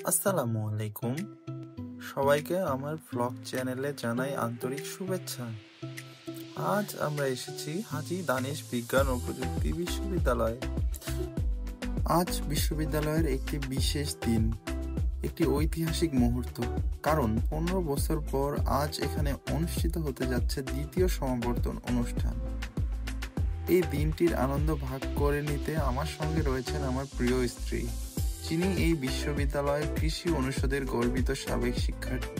আসসালামু আলাইকুম। সবাইকে আমার ব্লগ চ্যানেলে জানাই আন্তরিক শুভেচ্ছা। আজ আমরা এসেছি হাজী দানিশ বিজ্ঞান ও প্রযুক্তি বিশ্ববিদ্যালয়ে। আজ বিশ্ববিদ্যালয়ের একটি বিশেষ দিন, একটি ঐতিহাসিক মুহূর্ত, কারণ 15 বছর পর আজ এখানে অনুষ্ঠিত হতে যাচ্ছে দ্বিতীয় সমাবর্তন অনুষ্ঠান। এই দিনটির আনন্দ ভাগ করে নিতে আমার সঙ্গে রয়েছেন আমার প্রিয় স্ত্রী, যিনি এই বিশ্ববিদ্যালয়ের কৃষি অনুষদের গর্বিত সাবেক শিক্ষার্থী।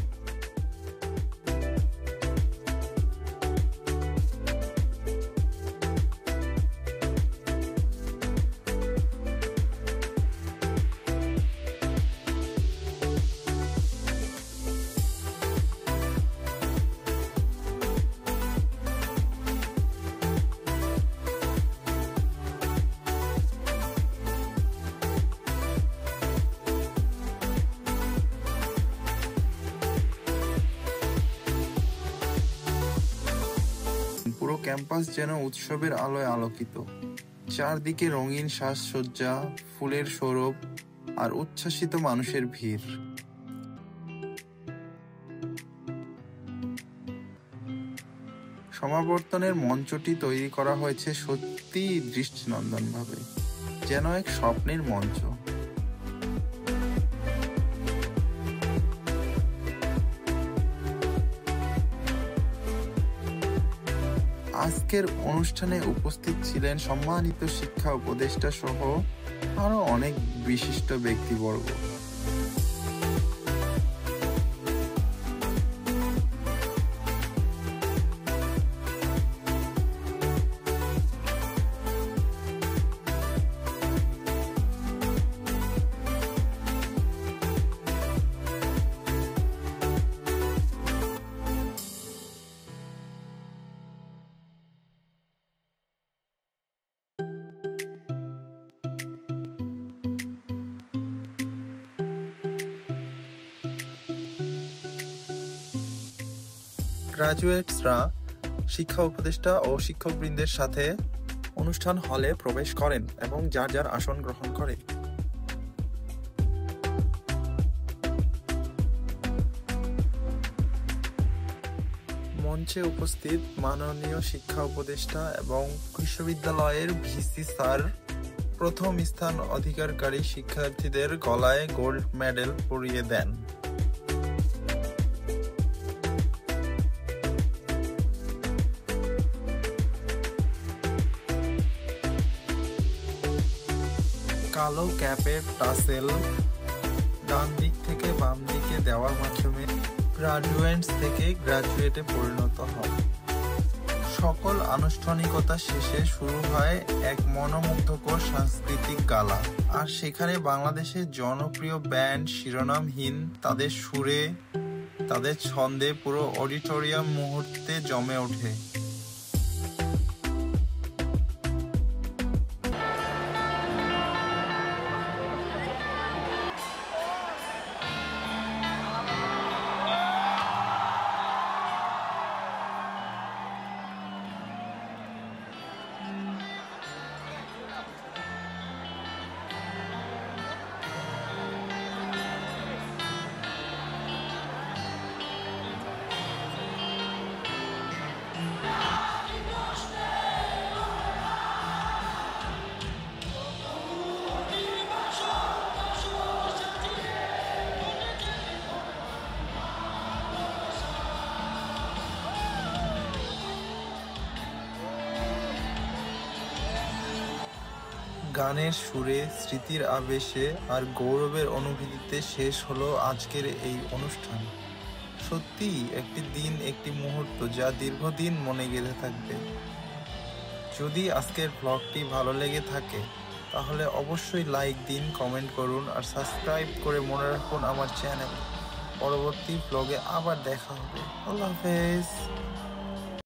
পুরো ক্যাম্পাস যেন উৎসবের আলোয় আলোকিত। চারদিকে রঙিন সাজসজ্জা, ফুলের সৌরভ আর উচ্ছ্বাসিত মানুষের ভিড়। সমাবর্তনের মঞ্চটি তৈরি করা হয়েছে সত্যিই দৃষ্টিনন্দনভাবে, যেন এক স্বপ্নের মঞ্চ। আজকের অনুষ্ঠানে উপস্থিত ছিলেন সম্মানিত শিক্ষা উপদেষ্টা সহ আরো অনেক বিশিষ্ট ব্যক্তিবর্গ। গ্রাজুয়েটসরা শিক্ষা উপদেষ্টা ও শিক্ষকবৃন্দের সাথে অনুষ্ঠান হলে প্রবেশ করেন এবং যার যার আসন গ্রহণ করে। মঞ্চে উপস্থিত মাননীয় শিক্ষা উপদেষ্টা এবং বিশ্ববিদ্যালয়ের ভিসি স্যার প্রথম স্থান অধিকারকারী শিক্ষার্থীদের গলায় গোল্ড মেডেল পরিয়ে দেন। কালো ক্যাপের টাসেল ডান দিক থেকে বাম দিকে দেওয়ার মাধ্যমে গ্রাজুয়েটস থেকে গ্রাজুয়েটে পরিণত হয়। সকল আনুষ্ঠানিকতা শেষে শুরু হয় এক মনোমুগ্ধকর সাংস্কৃতিক গালা, আর সেখানে বাংলাদেশের জনপ্রিয় ব্যান্ড শিরোনামহীন তাদের সুরে, তাদের ছন্দে পুরো অডিটোরিয়াম মুহূর্তে জমে ওঠে। গানের সুরে, স্মৃতির আবেশে আর গৌরবের অনুভূতিতে শেষ হলো আজকের এই অনুষ্ঠান। সত্যিই একটি দিন, একটি মুহূর্ত যা দীর্ঘদিন মনে গেঁথে থাকবে। যদি আজকের ব্লগটি ভালো লেগে থাকে তাহলে অবশ্যই লাইক দিন, কমেন্ট করুন আর সাবস্ক্রাইব করে মনে রাখুন আমার চ্যানেল। পরবর্তী ব্লগে আবার দেখা হবে। আল্লাহ হাফেজ।